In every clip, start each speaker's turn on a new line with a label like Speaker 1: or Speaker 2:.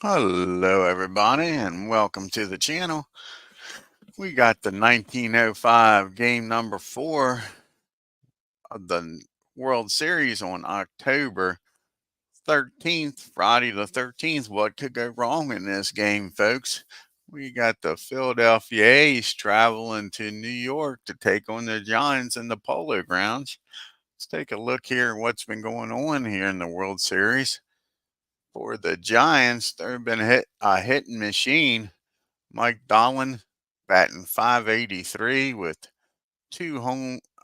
Speaker 1: Hello, everybody, and welcome to the channel. We got the 1905 game number 4 of the World Series on October 13th, Friday the 13th. What could go wrong in this game, folks? We got the Philadelphia A's traveling to New York to take on the Giants in the Polo Grounds. Let's take a look here at what's been going on here in the World Series. For the Giants, they've been a hitting machine. Mike Dolan batting 583 with two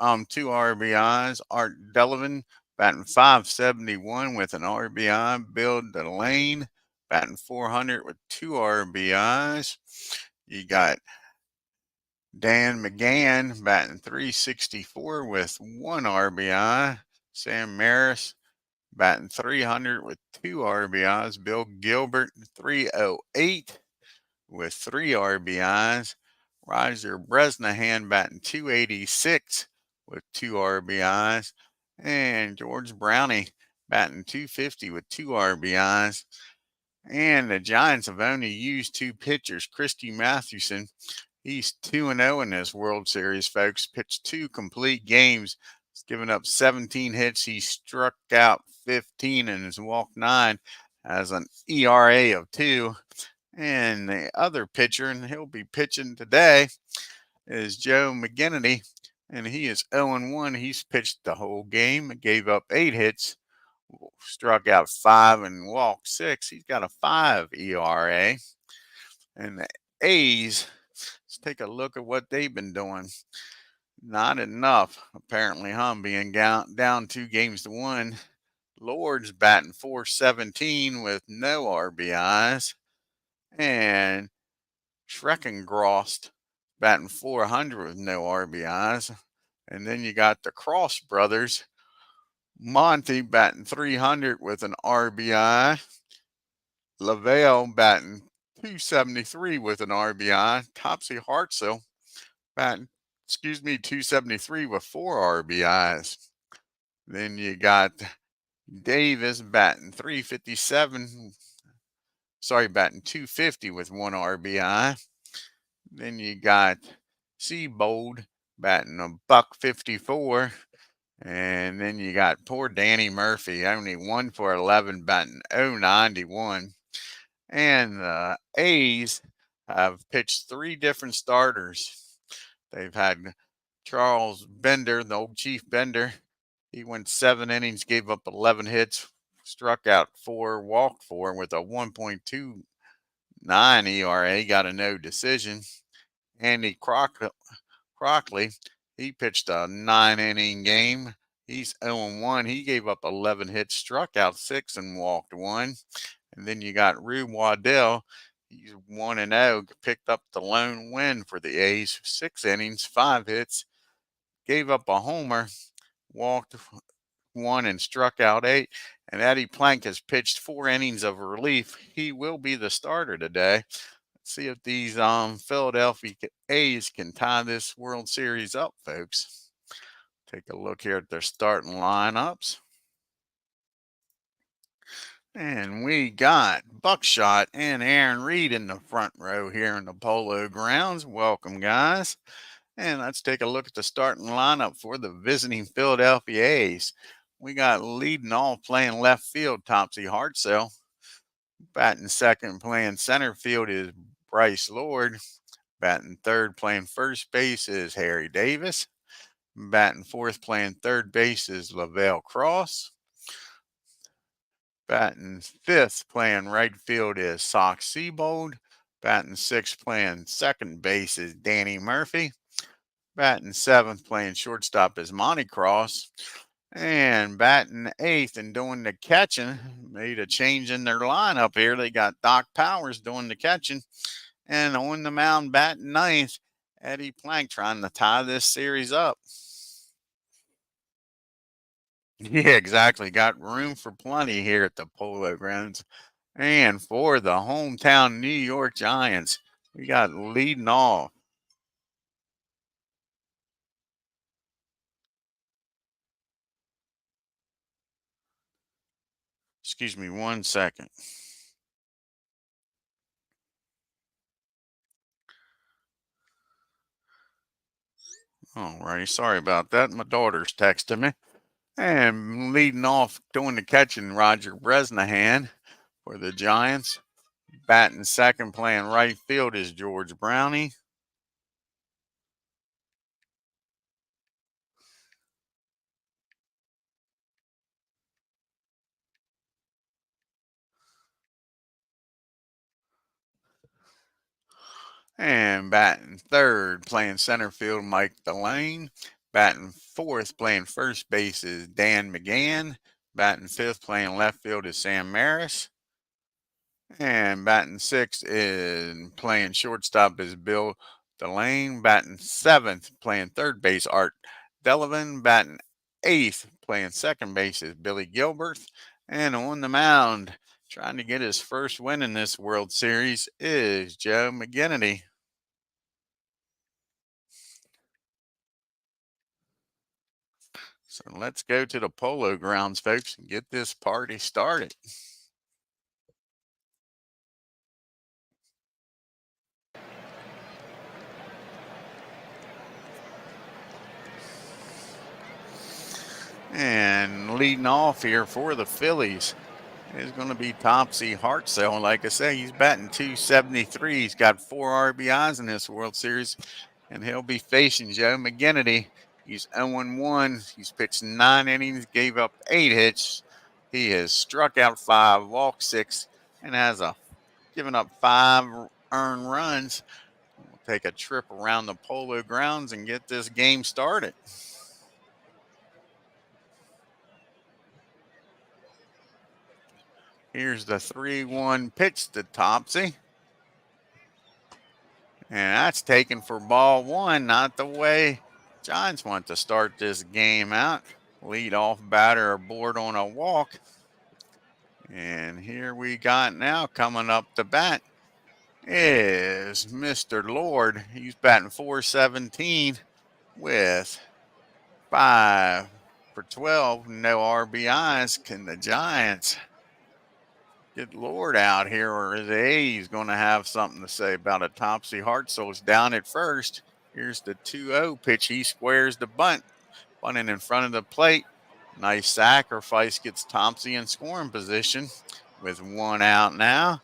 Speaker 1: RBIs. Art Delavan batting 571 with an RBI. Bill Delane batting 400 with two RBIs. You got Dan McGann batting 364 with one RBI. Sam Maris batting 300 with two RBIs. Bill Gilbert 308 with three RBIs. Roger Bresnahan batting 286 with two RBIs. And George Brownie batting 250 with two RBIs. And the Giants have only used two pitchers. Christy Mathewson, he's 2-0 in this World Series, folks. Pitched two complete games. He's given up 17 hits. He struck out 15 and has walked 9. Has an ERA of 2. And the other pitcher, and he'll be pitching today, is Joe McGinnity, and he is 0-1. He's pitched the whole game, gave up 8 hits, struck out 5, and walked 6. He's got a 5 ERA. And the A's, let's take a look at what they've been doing. Not enough, apparently, being down 2-1. Lord's batting 417 with no RBIs. And Schreckengrost batting 400 with no RBIs. And then you got the Cross brothers, Monty batting 300 with an RBI. Lavelle batting 273 with an RBI. Topsy Hartzell batting, 273 with four RBIs. Then you got Davis batting 357. Batting 250 with one RBI. Then you got Seabold batting a buck 54. And then you got poor Danny Murphy, only 1 for 11, batting 091. And the A's have pitched 3 different starters. They've had Charles Bender, the old Chief Bender. He went 7 innings, gave up 11 hits, struck out 4, walked 4 with a 1.29 ERA, got a no decision. Andy Crockley, he pitched a 9-inning game. He's 0-1. He gave up 11 hits, struck out 6, and walked 1. And then you got Rube Waddell. He's 1-0, picked up the lone win for the A's. 6 innings, 5 hits, gave up a homer, walked 1, and struck out 8. And Eddie Plank has pitched 4 innings of relief. He will be the starter today. Let's see if these Philadelphia A's can tie this World Series up, folks. Take a look here at their starting lineups. And we got Buckshot and Aaron Reed in the front row here in the Polo Grounds. Welcome, guys. And let's take a look at the starting lineup for the visiting Philadelphia A's. We got leading off playing left field, Topsy Hartzell. Batting second, playing center field is Bryce Lord. Batting third, playing first base is Harry Davis. Batting fourth, playing third base is Lavelle Cross. Batting fifth, playing right field is Sox Seabold. Batting sixth, playing second base is Danny Murphy. Batting seventh, playing shortstop is Monty Cross. And batting eighth and doing the catching, made a change in their lineup here. They got Doc Powers doing the catching. And on the mound batting ninth, Eddie Plank trying to tie this series up. Yeah, exactly. Got room for plenty here at the Polo Grounds. And for the hometown New York Giants, we got leading off. Excuse me 1 second. Alrighty, sorry about that. My daughter's texting me. And leading off, doing the catching, Roger Bresnahan for the Giants. Batting second, playing right field is George Brownie. And batting third, playing center field, Mike Delane. Batting fourth, playing first base is Dan McGann. Batting fifth, playing left field is Sam Maris. And batting sixth is playing shortstop is Bill Delane. Batting seventh, playing third base, Art Delavan. Batting eighth, playing second base is Billy Gilbert. And on the mound, trying to get his first win in this World Series is Joe McGinnity. So let's go to the Polo Grounds, folks, and get this party started. And leading off here for the Phillies is going to be Topsy Hartzell. Like I say, he's batting .273. He's got 4 RBIs in this World Series, and he'll be facing Joe McGinnity. He's 0-1. He's pitched 9 innings, gave up 8 hits. He has struck out 5, walked 6, and has given up 5 earned runs. We'll take a trip around the Polo Grounds and get this game started. Here's the 3-1 pitch to Topsy. And that's taken for ball 1, not the way Giants want to start this game out. Lead off batter aboard on a walk. And here we got now coming up to bat is Mr. Lord. He's batting .417 with 5 for 12, no RBIs. Can the Giants get Lord out here, or is A's going to have something to say about a Topsy Hartzell? It's down at first. Here's the 2-0 pitch. He squares the bunt, bunting in front of the plate. Nice sacrifice, gets Topsy in scoring position with 1 out now.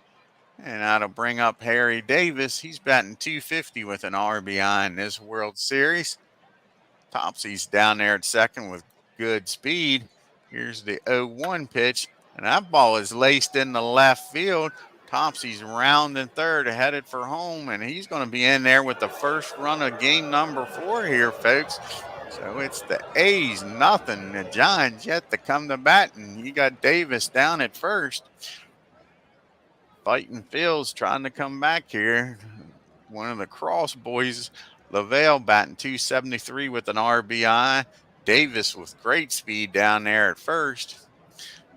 Speaker 1: And that'll bring up Harry Davis. He's batting .250 with an RBI in this World Series. Topsy's down there at second with good speed. Here's the 0-1 pitch, and that ball is laced in the left field. Topsy's rounding third, headed for home, and he's going to be in there with the first run of game number 4 here, folks. So it's the A's nothing. The Giants yet to come to bat, and you got Davis down at first. Fighting Phil's trying to come back here. One of the Cross boys, LaVelle, batting .273 with an RBI. Davis with great speed down there at first.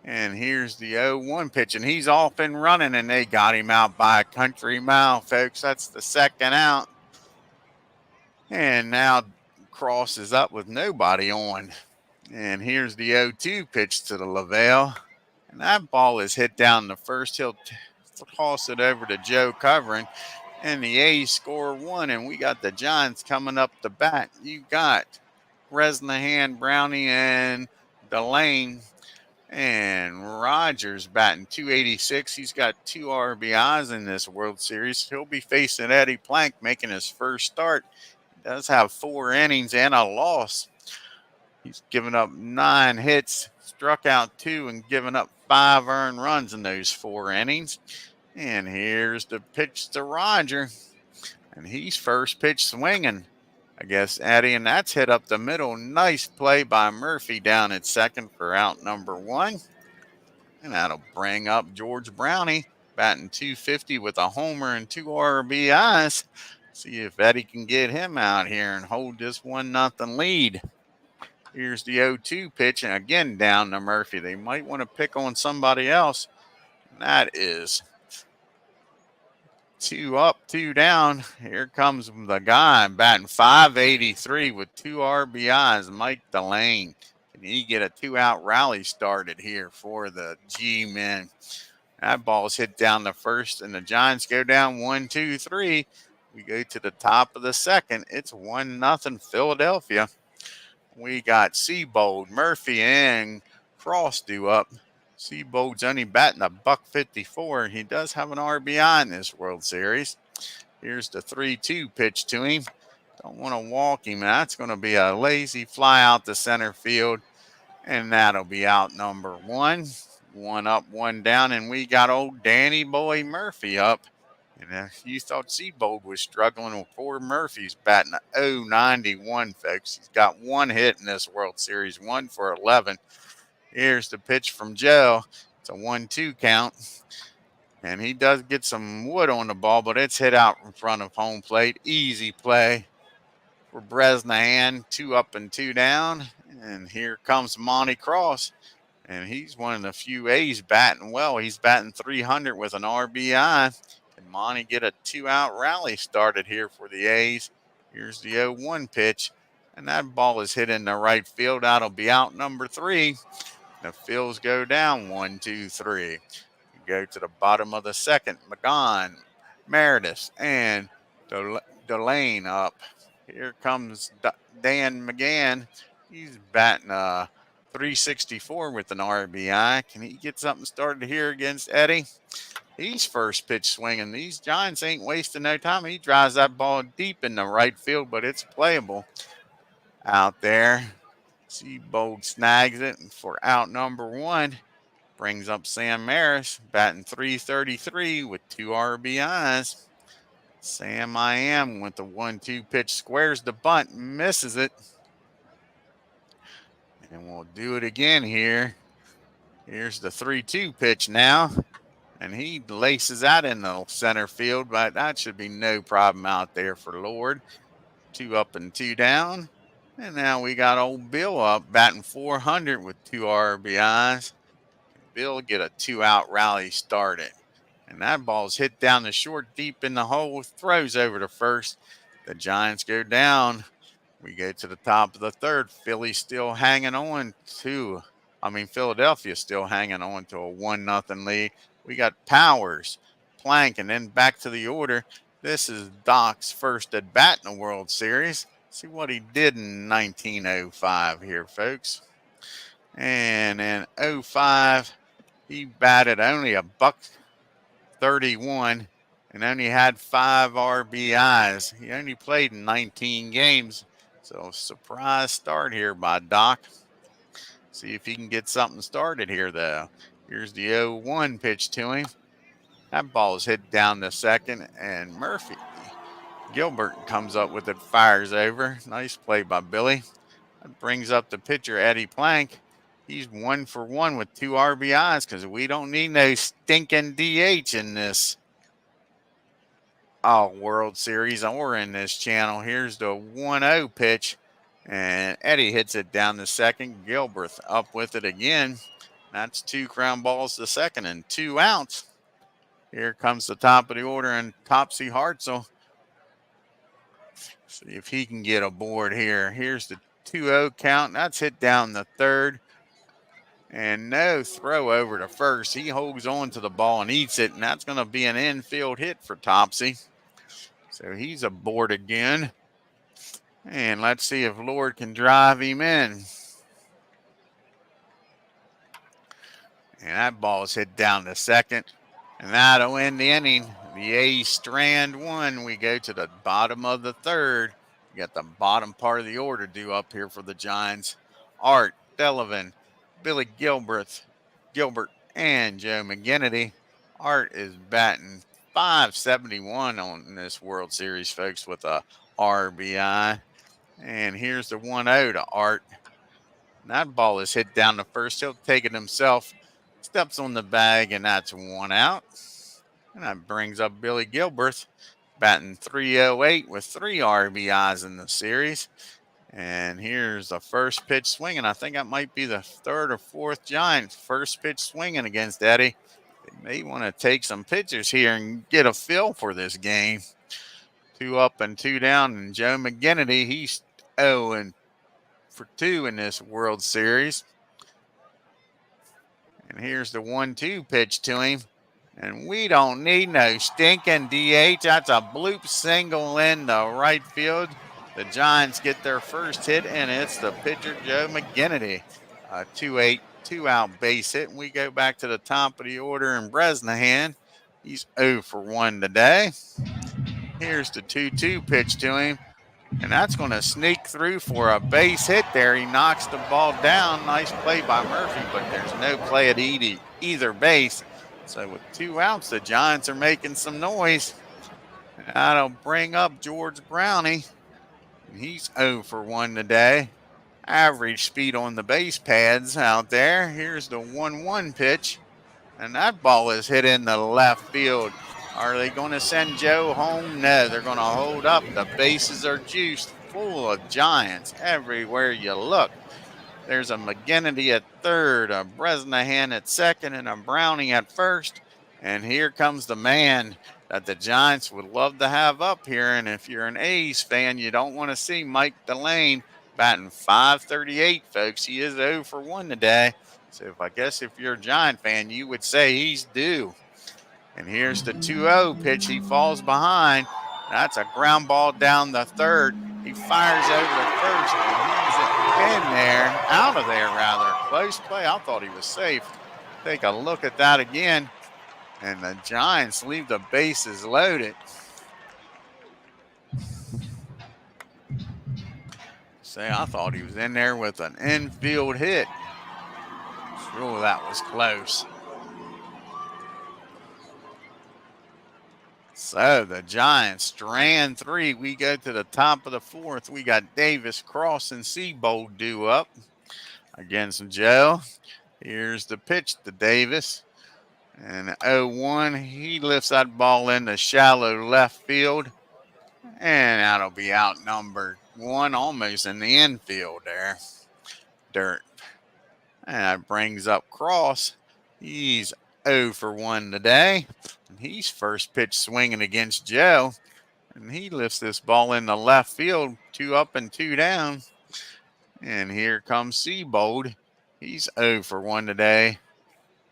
Speaker 1: And here's the 0-1 pitch, and he's off and running, and they got him out by a country mile, folks. That's the second out. And now Cross is up with nobody on. And here's the 0-2 pitch to the LaVelle. And that ball is hit down the first. He'll toss it over to Joe covering. And the A's score 1, and we got the Giants coming up to bat. You got Bresnahan, Brownie, and Delane. And Rogers batting .286. He's got 2 RBIs in this World Series. He'll be facing Eddie Plank, making his first start. He does have 4 innings and a loss. He's given up 9 hits, struck out 2, and given up 5 earned runs in those 4 innings. And here's the pitch to Roger. And he's first pitch swinging, I guess, Eddie, and that's hit up the middle. Nice play by Murphy down at second for out number 1. And that'll bring up George Brownie, batting .250 with a homer and 2 RBIs. See if Eddie can get him out here and hold this 1-0 lead. Here's the 0-2 pitch, and again down to Murphy. They might want to pick on somebody else. And that is 2 up, 2 down. Here comes the guy batting .583 with 2 RBIs, Mike Delane. Can he get a 2-out rally started here for the G-men? That ball's hit down the first, and the Giants go down 1-2-3. We go to the top of the second. It's 1-0 Philadelphia. We got Seabold, Murphy, and Cross due up. Seabold's only batting a $154. He does have an RBI in this World Series. Here's the 3-2 pitch to him. Don't want to walk him. That's going to be a lazy fly out to center field. And that'll be out number one. One up, one down. And we got old Danny Boy Murphy up. And you thought Seabold was struggling. Well, poor Murphy's batting a .091, folks. He's got one hit in this World Series, 1 for 11. Here's the pitch from Joe. It's a 1-2 count. And he does get some wood on the ball, but it's hit out in front of home plate. Easy play for Bresnahan. 2 up and 2 down. And here comes Monty Cross. And he's one of the few A's batting well. He's batting .300 with an RBI. Can Monty get a 2-out rally started here for the A's? Here's the 0-1 pitch. And that ball is hit in the right field. That'll be out number 3. The fields go down 1, 2, 3. We go to the bottom of the second. McGon, Meredith, and Delane up. Here comes Dan McGann. He's batting .364 with an RBI. Can he get something started here against Eddie? He's first pitch swinging. These Giants ain't wasting no time. He drives that ball deep in the right field, but it's playable out there. Seabold snags it for out number 1. Brings up Sam Maris, batting .333 with 2 RBIs. Sam I am with the 1-2 pitch, squares the bunt, misses it. And we'll do it again here. Here's the 3-2 pitch now. And he laces that in the center field, but that should be no problem out there for Lord. 2 up and 2 down. And now we got old Bill up, batting .400 with 2 RBIs. Bill get a 2-out rally started. And that ball's hit down the short, deep in the hole, throws over to first. The Giants go down. We go to the top of the third. Philadelphia still hanging on to a 1-0 lead. We got Powers, Plank, and then back to the order. This is Doc's first at bat in the World Series. See what he did in 1905 here, folks. And in 05, he batted only a $131 and only had 5 RBIs. He only played in 19 games. So surprise start here by Doc. See if he can get something started here, though. Here's the 0-1 pitch to him. That ball is hit down the second, and Murphy Gilbert comes up with it, fires over. Nice play by Billy. That brings up the pitcher, Eddie Plank. He's 1 for 1 with 2 RBIs because we don't need no stinking DH in this World Series or in this channel. Here's the 1-0 pitch, and Eddie hits it down the second. Gilbert up with it again. That's 2 ground balls to second and 2 outs. Here comes the top of the order and Topsy Hartzell. See if he can get aboard here. Here's the 2-0 count. That's hit down the third. And no throw over to first. He holds on to the ball and eats it, and that's going to be an infield hit for Topsy. So he's aboard again. And let's see if Lord can drive him in. And that ball is hit down to second. And that'll end the inning. The A's strand 1. We go to the bottom of the third. We got the bottom part of the order due up here for the Giants. Art, Delavan, Billy Gilbert, and Joe McGinnity. Art is batting .571 on this World Series, folks, with a RBI. And here's the 1-0 to Art. And that ball is hit down the first. He'll take it himself. Steps on the bag, and that's 1 out. And that brings up Billy Gilbert, batting .308 with 3 RBIs in the series. And here's the first pitch swinging. I think that might be the 3rd or 4th Giant first pitch swinging against Eddie. They may want to take some pitchers here and get a feel for this game. 2 up and 2 down. And Joe McGinnity, he's 0 for 2 in this World Series. And here's the 1-2 pitch to him. And we don't need no stinking DH. That's a bloop single in the right field. The Giants get their first hit, and it's the pitcher, Joe McGinnity. 2-8, 2-out base hit. And we go back to the top of the order in Bresnahan. He's 0 for 1 today. Here's the 2-2 pitch to him. And that's going to sneak through for a base hit there. He knocks the ball down. Nice play by Murphy, but there's no play at either base. So with 2 outs, the Giants are making some noise. That'll bring up George Brownie. He's 0 for 1 today. Average speed on the base pads out there. Here's the 1-1 pitch. And that ball is hit in the left field. Are they going to send Joe home? No, they're going to hold up. The bases are juiced, full of Giants everywhere you look. There's a McGinnity at third, a Bresnahan at second, and a Browning at first. And here comes the man that the Giants would love to have up here. And if you're an A's fan, you don't want to see Mike Delane batting .538, folks. He is 0 for 1 today. So I guess if you're a Giant fan, you would say he's due. And here's the 2-0 pitch. He falls behind. That's a ground ball down the third. He fires over to first, and he's in there, out of there rather. Close play. I thought he was safe. Take a look at that again. And the Giants leave the bases loaded. Say, I thought he was in there with an infield hit. Sure, that was close. So the Giants strand 3. We go to the top of the 4th. We got Davis, Cross, and Seabold due up against Joe. Here's the pitch to Davis. And 0-1, he lifts that ball into shallow left field. And that'll be out number 1, almost in the infield there. Dirt. And that brings up Cross. He's 0 for 1 today. And he's first pitch swinging against Joe. And he lifts this ball in the left field, 2 up and 2 down. And here comes Seabold. He's 0 for 1 today.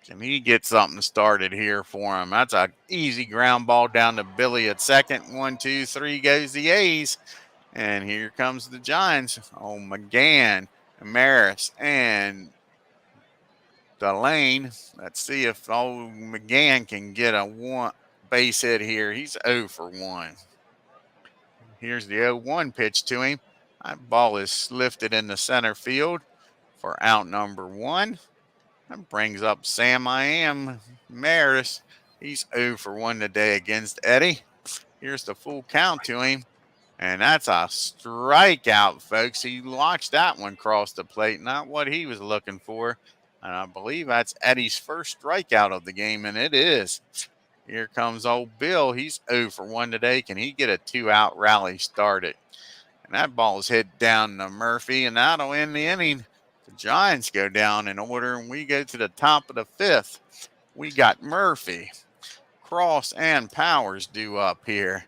Speaker 1: Can he get something started here for him? That's an easy ground ball down to Billy at second. 1, 2, 3 goes the A's. And here comes the Giants. Oh, McGann, Maris, and Delane. Let's see if old McGann can get a 1 base hit here. He's 0 for 1. Here's the 0-1 pitch to him. That ball is lifted in the center field for out number 1. That brings up Sam I Am Maris. He's 0 for 1 today against Eddie. Here's the full count to him. And that's a strikeout, folks. He watched that one cross the plate. Not what he was looking for. And I believe that's Eddie's first strikeout of the game, and it is. Here comes old Bill. He's 0 for 1 today. Can he get a 2-out rally started? And that ball is hit down to Murphy, and that'll end the inning. The Giants go down in order, and we go to the top of the 5th. We got Murphy, Cross, and Powers due up here.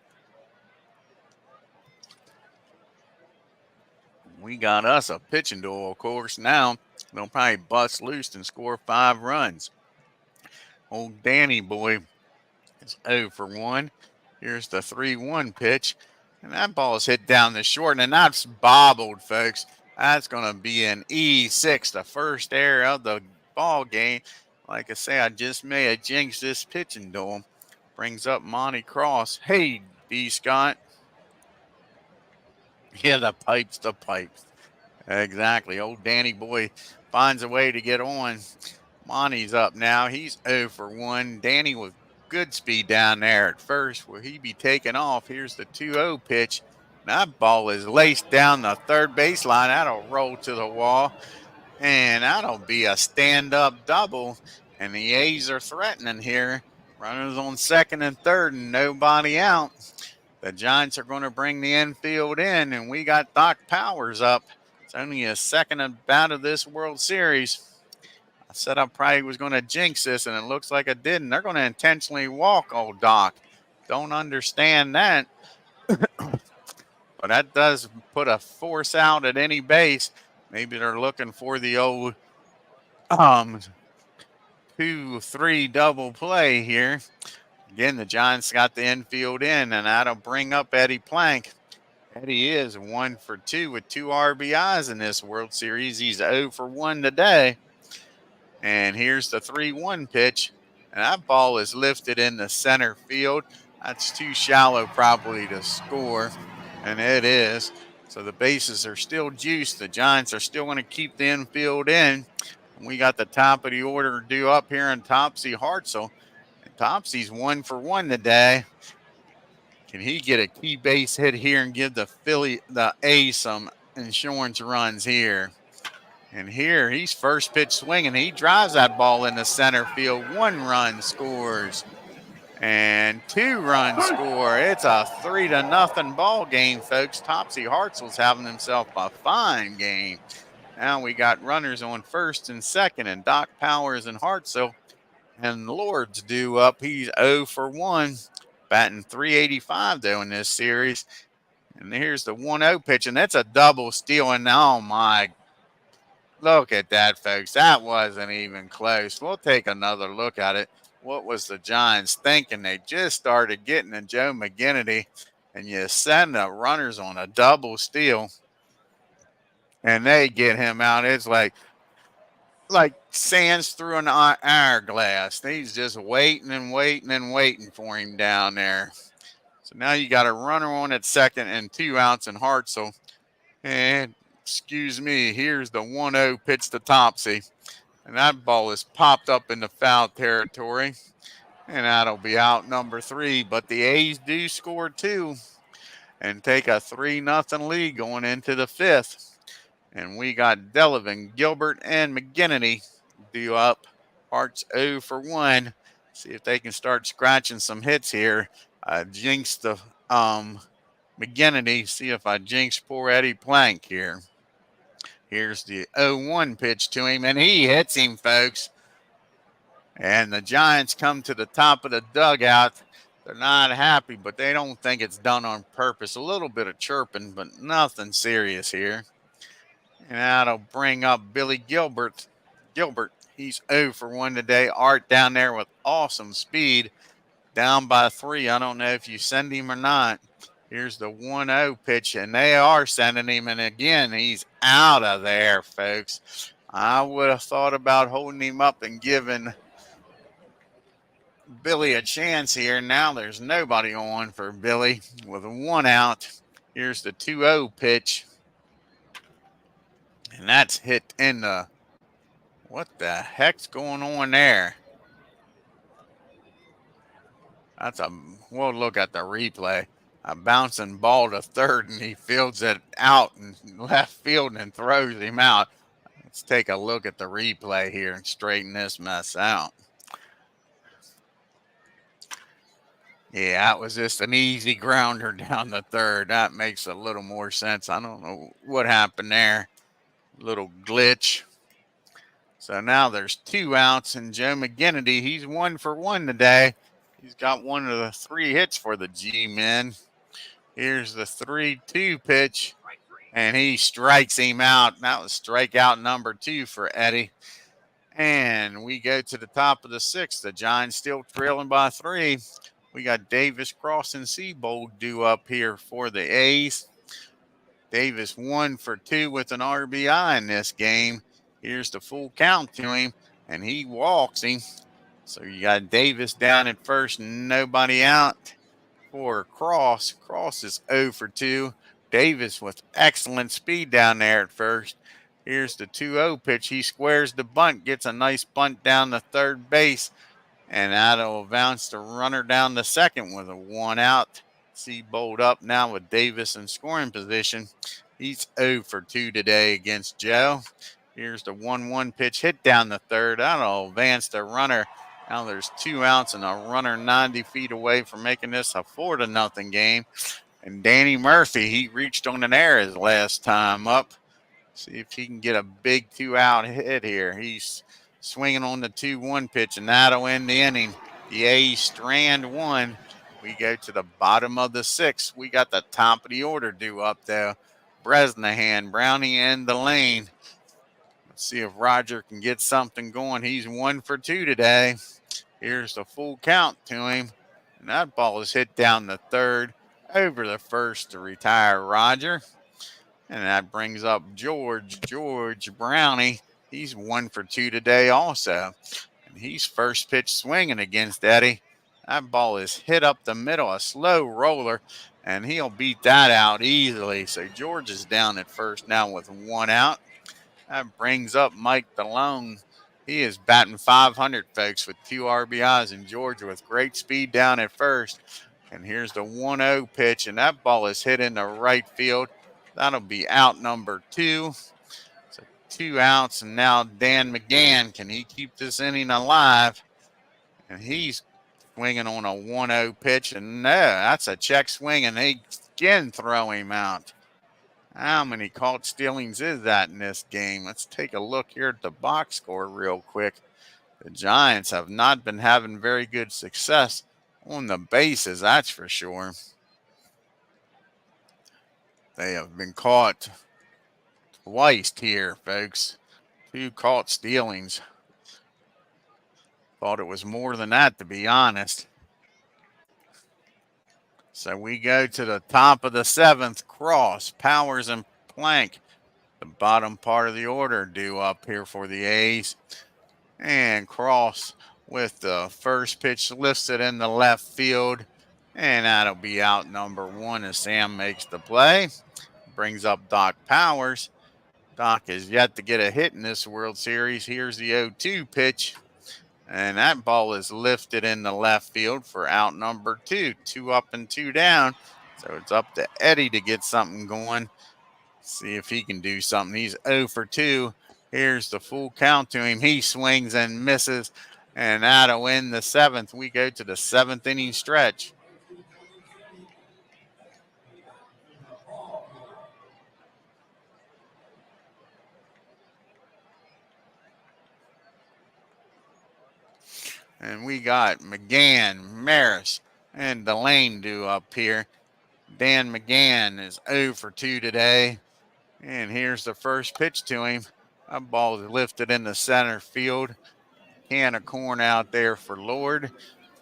Speaker 1: We got us a pitching duel, of course. Now they'll probably bust loose and score 5 runs. Old Danny boy is 0 for 1. Here's the 3-1 pitch. And that ball is hit down the short, and that's bobbled, folks. That's going to be an E6, the first error of the ball game. Like I say, I just may have jinxed this pitching duel. Brings up Monty Cross. Hey, B. Scott. Yeah, the pipes. Exactly. Old Danny boy finds a way to get on. Monty's up now. He's 0 for 1. Danny with good speed down there at first. Will he be taken off? Here's the 2-0 pitch. That ball is laced down the third baseline. That'll roll to the wall. And that'll be a stand-up double. And the A's are threatening here. Runners on second and third and nobody out. The Giants are going to bring the infield in, and we got Doc Powers up. It's only his second bout of this World Series. I said I probably was going to jinx this, and it looks like I didn't. They're going to intentionally walk old Doc. Don't understand that. But that does put a force out at any base. Maybe they're looking for the old 2-3 double play here. Again, the Giants got the infield in, and that'll bring up Eddie Plank. Eddie is 1 for 2 with 2 RBIs in this World Series. He's 0 for 1 today. And here's the 3-1 pitch. And that ball is lifted in the center field. That's too shallow probably to score. And it is. So the bases are still juiced. The Giants are still going to keep the infield in. And we got the top of the order due up here in Topsy Hartzell. And Topsy's 1 for 1 today. Can he get a key base hit here and give the A's some insurance runs here? And here he's first pitch swinging. He drives that ball into center field. 1 run scores. And 2 runs score. It's a 3-0 ball game, folks. Topsy Hartzell's having himself a fine game. Now we got runners on first and second, and Doc Powers and Hartzell. And Lord's due up. He's 0 for 1. Batting .385 though in this series. And here's the 1-0 pitch, and that's a double steal. And oh my, look at that, folks. That wasn't even close. We'll take another look at it. What was the Giants thinking? They just started getting to Joe McGinnity, and you send the runners on a double steal, and they get him out. It's like sands through an hourglass. He's just waiting and waiting and waiting for him down there. So now you got a runner on at second and 2 outs in Hartzell. And excuse me, here's the 1-0 pitch to Topsy. And that ball is popped up in the foul territory. And that'll be out number 3. But the A's do score 2 and take a 3-0 lead going into the 5th. And we got Delavan, Gilbert, and McGinnity due up. Hart's 0 for 1. See if they can start scratching some hits here. Jinx the McGinnity. See if I jinx poor Eddie Plank here. Here's the 0-1 pitch to him, and he hits him, folks. And the Giants come to the top of the dugout. They're not happy, but they don't think it's done on purpose. A little bit of chirping, but nothing serious here. And that'll bring up Billy Gilbert. He's 0 for 1 today. Art down there with awesome speed. Down by 3. I don't know if you send him or not. Here's the 1-0 pitch, and they are sending him. And again, he's out of there, folks. I would have thought about holding him up and giving Billy a chance here. Now there's nobody on for Billy with 1 out. Here's the 2-0 pitch. And that's hit in the, what the heck's going on there? We'll look at the replay. A bouncing ball to third, and he fields it out in left field and throws him out. Let's take a look at the replay here and straighten this mess out. Yeah, that was just an easy grounder down the third. That makes a little more sense. I don't know what happened there. Little glitch. So now there's 2 outs, and Joe McGinnity, he's 1 for 1 today. He's got 1 of the 3 hits for the G-men. Here's the 3-2 pitch, and he strikes him out. That was strikeout number 2 for Eddie. And we go to the top of the 6th. The Giants still trailing by 3. We got Davis, Cross, and Seabold due up here for the A's. Davis 1 for 2 with an RBI in this game. Here's the full count to him, and he walks him. So you got Davis down at first, nobody out for Cross. Cross is 0 for 2. Davis with excellent speed down there at first. Here's the 2-0 pitch. He squares the bunt, gets a nice bunt down the third base, and that'll bounce the runner down the second with a 1 out. Seabold up now with Davis in scoring position. He's 0 for 2 today against Joe. Here's the 1-1 pitch hit down the third. That'll advance the runner. Now there's 2 outs and a runner 90 feet away from making this a 4-0 game. And Danny Murphy, he reached on an error his last time up. See if he can get a big 2-out hit here. He's swinging on the 2-1 pitch, and that'll end the inning. The A's strand 1. We go to the bottom of the 6th. We got the top of the order due up there. Bresnahan, Brownie, and the lane. See if Roger can get something going. He's 1 for 2 today. Here's the full count to him. And that ball is hit down the third, over the first to retire Roger. And that brings up George Brownie. He's 1 for 2 today also. And he's first pitch swinging against Eddie. That ball is hit up the middle, a slow roller, and he'll beat that out easily. So George is down at first now with 1 out. That brings up Mike DeLone. He is batting 500, folks, with 2 RBIs, and George with great speed down at first. And here's the 1-0 pitch, and that ball is hit into right field. That'll be out number 2. So 2 outs, and now Dan McGann. Can he keep this inning alive? And he's swinging on a 1-0 pitch, and no, that's a check swing, and they again throw him out. How many caught stealings is that in this game? Let's take a look here at the box score real quick. The Giants have not been having very good success on the bases, that's for sure. They have been caught twice here, folks. 2 caught stealings. Thought it was more than that, to be honest. So we go to the top of the 7th. Cross, Powers, and Plank. The bottom part of the order due up here for the A's. And Cross with the first pitch lifts it in the left field. And that'll be out number 1 as Sam makes the play. Brings up Doc Powers. Doc is yet to get a hit in this World Series. Here's the 0-2 pitch. And that ball is lifted in the left field for out number 2. 2 up and 2 down. So it's up to Eddie to get something going. See if he can do something. He's 0 for 2. Here's the full count to him. He swings and misses. And that'll end the 7th. We go to the 7th inning stretch. And we got McGann, Maris, and Delane due up here. Dan McGann is 0 for 2 today. And here's the first pitch to him. That ball is lifted in the center field. Can of corn out there for Lord.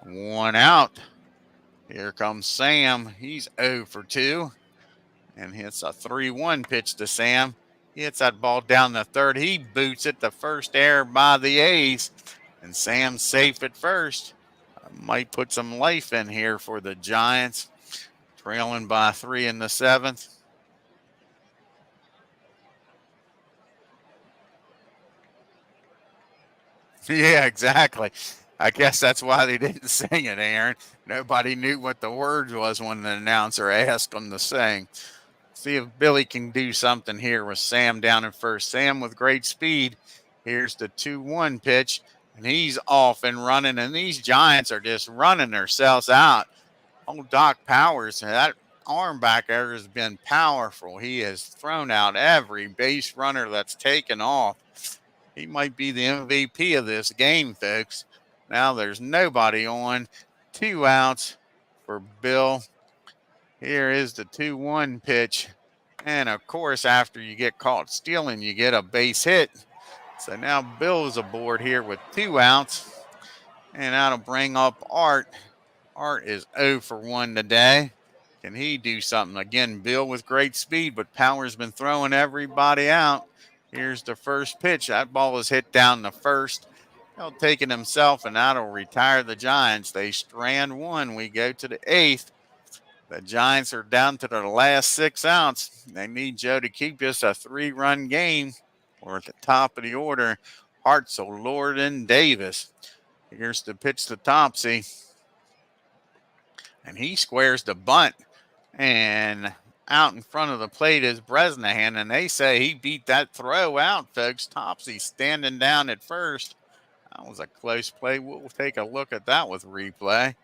Speaker 1: 1 out. Here comes Sam. He's 0 for 2. And hits a 3-1 pitch to Sam. He hits that ball down the third. He boots it. The first error by the A's. And Sam's safe at first. Might put some life in here for the Giants. Trailing by 3 in the 7th. Yeah, exactly. I guess that's why they didn't sing it, Aaron. Nobody knew what the words was when the announcer asked them to sing. See if Billy can do something here with Sam down in first. Sam with great speed. Here's the 2-1 pitch, and he's off and running, and these Giants are just running themselves out. Old Doc Powers, that arm back there has been powerful. He has thrown out every base runner that's taken off. He might be the MVP of this game, folks. Now there's nobody on. 2 outs for Bill. Here is the 2-1 pitch. And, of course, after you get caught stealing, you get a base hit. So now Bill is aboard here with 2 outs. And that'll bring up Art. Art is 0 for 1 today. Can he do something? Again, Bill with great speed, but Power's been throwing everybody out. Here's the first pitch. That ball is hit down the first. He'll take it himself, and that'll retire the Giants. They strand 1. We go to the 8th. The Giants are down to their last 6 outs. They need Joe to keep this a 3-run game. Or at the top of the order, Hartzell, Lord, and Davis. Here's the pitch to Topsy. And he squares the bunt. And out in front of the plate is Bresnahan, and they say he beat that throw out, folks. Topsy standing down at first. That was a close play. We'll take a look at that with replay.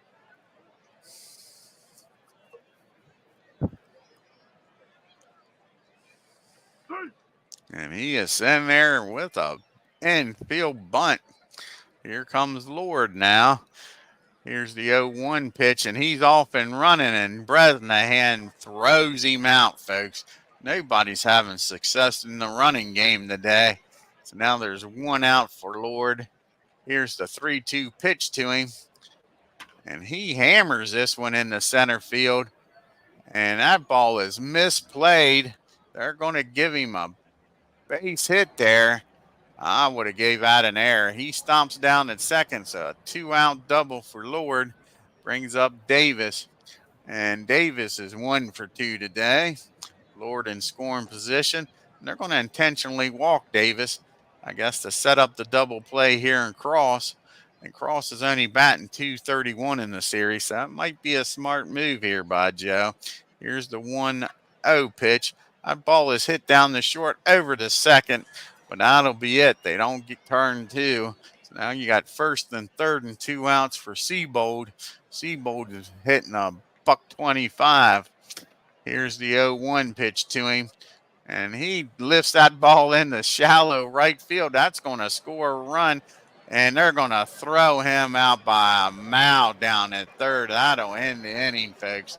Speaker 1: And he is in there with a infield bunt. Here comes Lord now. Here's the 0-1 pitch, and he's off and running, and Bresnahan throws him out, folks. Nobody's having success in the running game today. So now there's one out for Lord. Here's the 3-2 pitch to him. And he hammers this one in the center field. And that ball is misplayed. They're going to give him a base hit there. I would have gave out an error. He stomps down at second, so a 2-out double for Lord brings up Davis. And Davis is 1 for 2 today. Lord in scoring position. And they're going to intentionally walk Davis, I guess, to set up the double play here in Cross. And Cross is only batting .231 in the series, so that might be a smart move here by Joe. Here's the 1-0 pitch. That ball is hit down the short over to second, but that'll be it. They don't get turn two. So now you got first and third and 2 outs for Seabold. Seabold is hitting a $125. Here's the 0-1 pitch to him. And he lifts that ball in the shallow right field. That's going to score a run. And they're going to throw him out by a mile down at third. That'll end the inning, folks.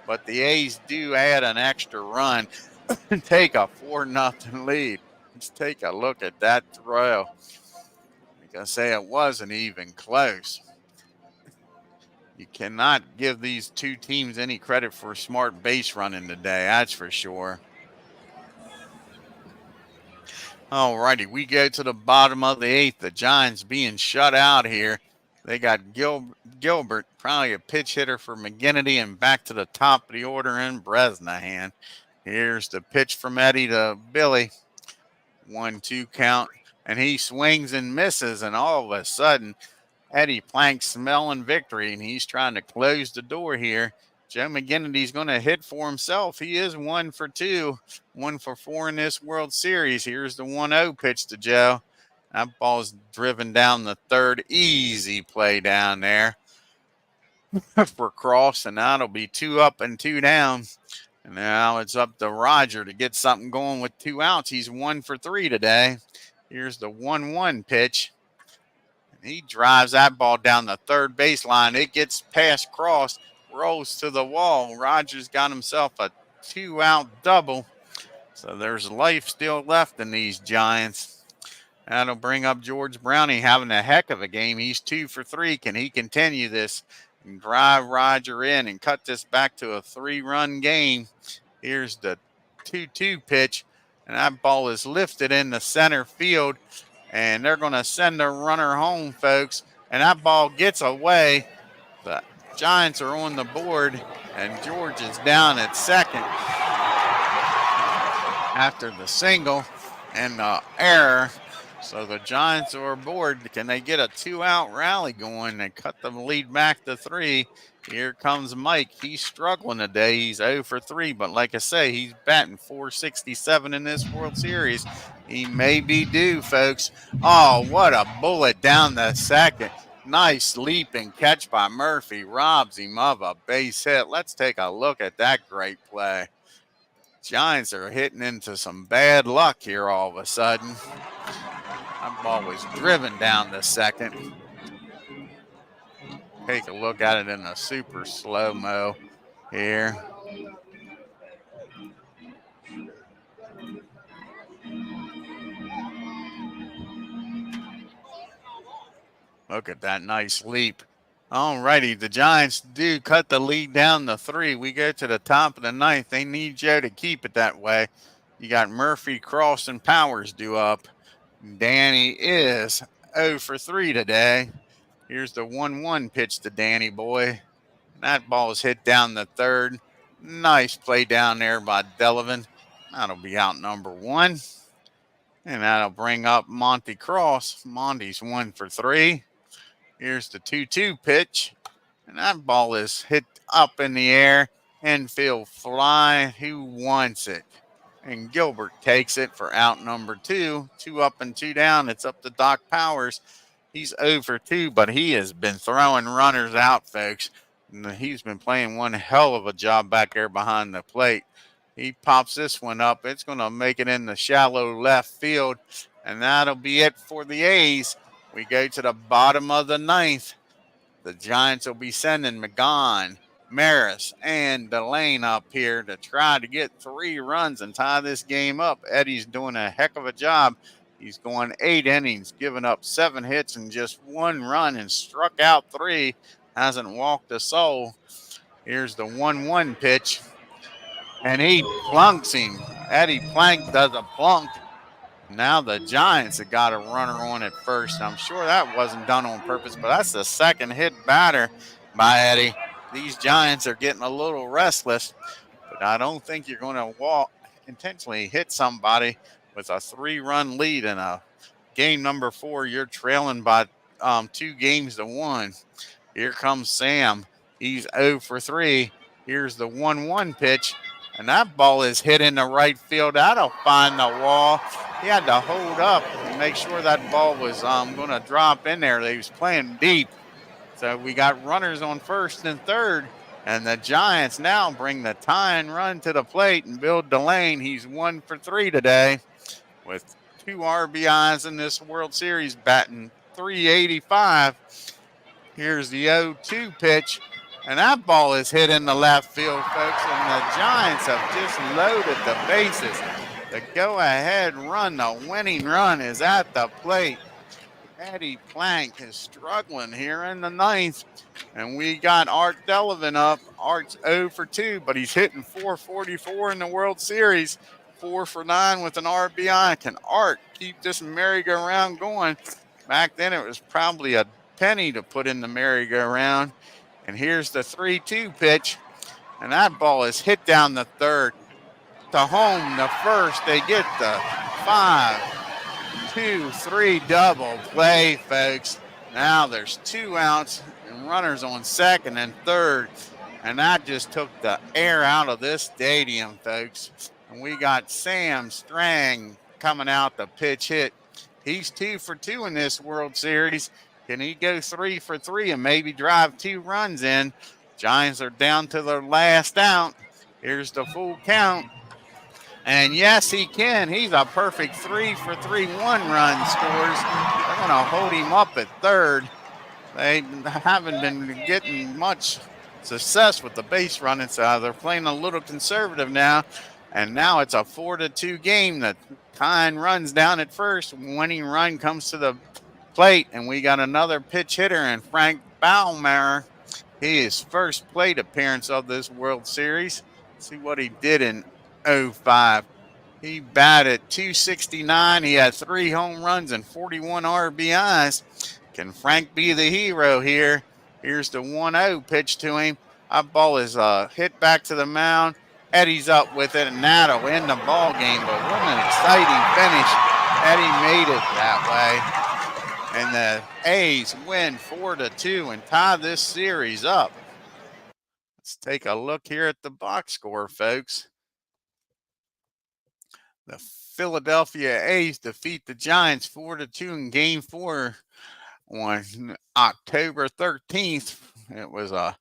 Speaker 1: But the A's do add an extra run and take a 4-0 lead. Let's take a look at that throw. Like I say, it wasn't even close. You cannot give these two teams any credit for smart base running today, that's for sure. All righty, we go to the bottom of the 8th. The Giants being shut out here. They got Gilbert, probably a pitch hitter for McGinnity, and back to the top of the order in Bresnahan. Here's the pitch from Eddie to Billy. 1-2 count, and he swings and misses, and all of a sudden, Eddie Plank smelling victory, and he's trying to close the door here. Joe McGinnity's going to hit for himself. He is 1 for 2, 1 for 4 in this World Series. Here's the 1-0 pitch to Joe. That ball's driven down the third. Easy play down there for Cross, and that'll be 2 up and 2 down. And now it's up to Roger to get something going with 2 outs. He's 1 for 3 today. Here's the 1-1 pitch. He drives that ball down the third baseline. It gets past Cross, rolls to the wall. Rogers got himself a 2-out double. So there's life still left in these Giants. That'll bring up George Browning having a heck of a game. He's 2 for 3. Can he continue this and drive Roger in and cut this back to a 3-run game? Here's the 2-2 pitch, and that ball is lifted in the center field. And they're going to send a runner home, folks. And that ball gets away. The Giants are on the board, and George is down at second after the single and the error. So the Giants are aboard. Can they get a 2-out rally going and cut the lead back to 3? Here comes Mike. He's struggling today. He's 0 for 3, but like I say, he's batting .467 in this World Series. He may be due, folks. Oh, what a bullet down the second. Nice leap and catch by Murphy. Robs him of a base hit. Let's take a look at that great play. Giants are hitting into some bad luck here all of a sudden. That ball was driven down the second. Take a look at it in a super slow-mo here. Look at that nice leap. All righty, the Giants do cut the lead down to 3. We go to the top of the 9th. They need Joe to keep it that way. You got Murphy, Cross, and Powers due up. Danny is 0 for 3 today. Here's the 1-1 pitch to Danny Boy. That ball is hit down the third. Nice play down there by Delavan. That'll be out number 1. And that'll bring up Monty Cross. Monty's 1 for 3. Here's the 2-2 pitch. And that ball is hit up in the air. Infield fly. Who wants it? And Gilbert takes it for out number 2. 2 up and 2 down. It's up to Doc Powers. He's 0 for 2, but he has been throwing runners out, folks. And he's been playing one hell of a job back there behind the plate. He pops this one up. It's going to make it in the shallow left field. And that'll be it for the A's. We go to the bottom of the 9th. The Giants will be sending McGon, Maris, and Delane up here to try to get 3 runs and tie this game up. Eddie's doing a heck of a job. He's going 8 innings, giving up 7 hits and just 1 run and struck out 3. Hasn't walked a soul. Here's the 1-1 pitch. And he plunks him. Eddie Plank does a plunk. Now the Giants have got a runner on at first. I'm sure that wasn't done on purpose, but that's the second hit batter by Eddie. These Giants are getting a little restless, but I don't think you're going to intentionally hit somebody with a 3-run lead in a game number 4. You're trailing by 2 games to 1. Here comes Sam. He's 0 for 3. Here's the 1-1 pitch. And that ball is hit in the right field. That'll find the wall. He had to hold up and make sure that ball was going to drop in there. He was playing deep. So we got runners on first and third. And the Giants now bring the tying run to the plate and Bill Delane. He's 1 for 3 today with 2 RBIs in this World Series, batting .385. Here's the 0-2 pitch. And that ball is hit in the left field, folks. And the Giants have just loaded the bases. The go-ahead run, the winning run, is at the plate. Eddie Plank is struggling here in the 9th. And we got Art Delavan up. Art's 0 for 2, but he's hitting .444 in the World Series. 4 for 9 with an RBI. Can Art keep this merry-go-round going? Back then it was probably a penny to put in the merry-go-round. And here's the 3-2 pitch. And that ball is hit down the third. To home, the first. They get the 5-2-3 double play, folks. Now there's 2 outs and runners on second and third. And that just took the air out of this stadium, folks. And we got Sam Strang coming out the pitch hit. He's 2 for 2 in this World Series. Can he go 3 for 3 and maybe drive 2 runs in? Giants are down to their last out. Here's the full count. And yes, he can. He's a perfect 3 for 3 1-run scores. They're going to hold him up at third. They haven't been getting much success with the base running, so they're playing a little conservative now. And now it's a 4-2 game. The tying runs down at first. Winning run comes to the plate, and we got another pitch hitter in Frank Ballmer. His first plate appearance of this World Series. See what he did in 05. He batted .269. He had 3 home runs and 41 RBIs. Can Frank be the hero here? Here's the 1-0 pitch to him. That ball is hit back to the mound. Eddie's up with it, and that'll end the ball game. But what an exciting finish. Eddie made it that way. And the A's win 4-2 and tie this series up. Let's take a look here at the box score, folks. The Philadelphia A's defeat the Giants 4-2 in Game 4 on October 13th. It was a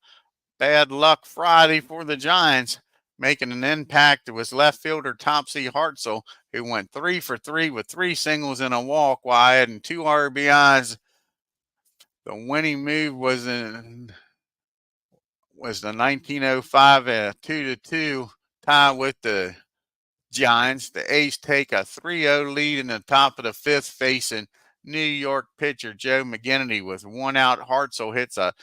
Speaker 1: bad luck Friday for the Giants. Making an impact, it was left fielder Topsy Hartzell, who went 3 for 3 with 3 singles and a walk while adding 2 RBIs. The winning move was the 1905 2-2 tie with the Giants. The A's take a 3-0 lead in the top of the 5th, facing New York pitcher Joe McGinnity. With 1 out, Hartzell hits a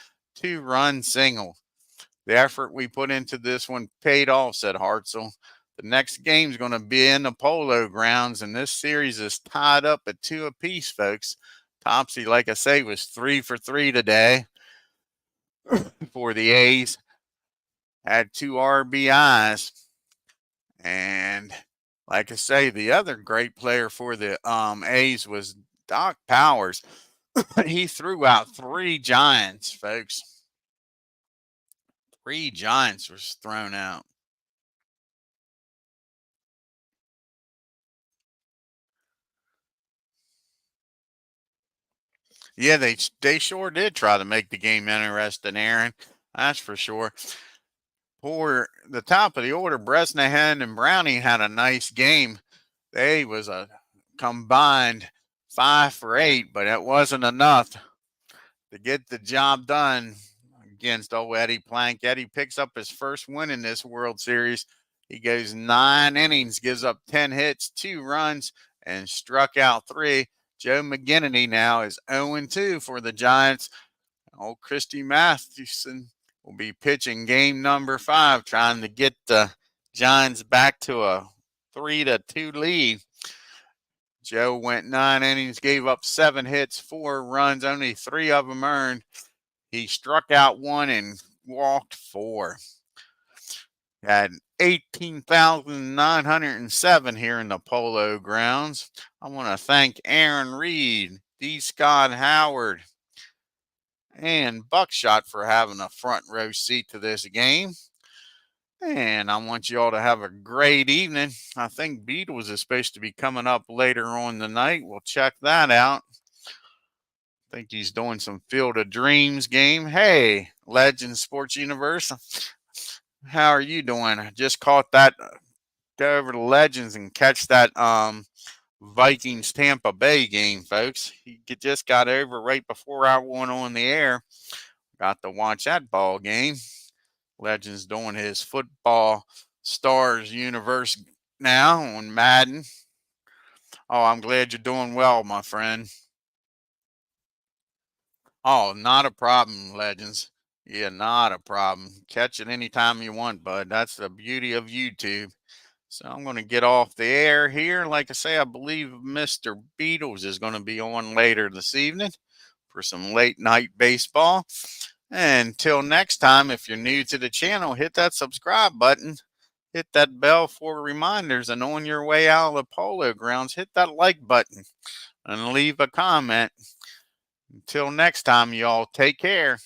Speaker 1: 2-run single. The effort we put into this one paid off, said Hartzell. The next game is going to be in the Polo Grounds, and this series is tied up at 2 apiece, folks. Topsy, like I say, was 3 for 3 today for the A's. Had 2 RBIs. And like I say, the other great player for the A's was Doc Powers. He threw out 3 Giants, folks. 3 Giants was thrown out. Yeah, they sure did try to make the game interesting, Aaron. That's for sure. For the top of the order, Bresnahan and Browning had a nice game. They was a combined 5 for 8, but it wasn't enough to get the job done against old Eddie Plank. Eddie picks up his first win in this World Series. He goes 9 innings, gives up 10 hits, 2 runs, and struck out 3. Joe McGinnity now is 0-2 for the Giants. Old Christy Mathewson will be pitching game number 5, trying to get the Giants back to a 3-2 lead. Joe went 9 innings, gave up 7 hits, 4 runs, only 3 of them earned. He struck out 1 and walked 4. Had 18,907 here in the Polo Grounds. I want to thank Aaron Reed, D. Scott Howard, and Buckshot for having a front row seat to this game. And I want you all to have a great evening. I think Beatles is supposed to be coming up later on tonight. We'll check that out. I think he's doing some Field of Dreams game. Hey, Legends Sports Universe, how are you doing? I just caught that. Go over to Legends and catch that Vikings Tampa Bay game, folks. He just got over right before I went on the air. Got to watch that ball game. Legends doing his football stars universe now on Madden. Oh, I'm glad you're doing well, my friend. Oh, not a problem, Legends. Yeah, not a problem. Catch it anytime you want, bud. That's the beauty of YouTube. So I'm going to get off the air here. Like I say, I believe Mr. Beatles is going to be on later this evening for some late night baseball. And until next time, if you're new to the channel, hit that subscribe button. Hit that bell for reminders. And on your way out of the Polo Grounds, hit that like button and leave a comment. Until next time, y'all, take care.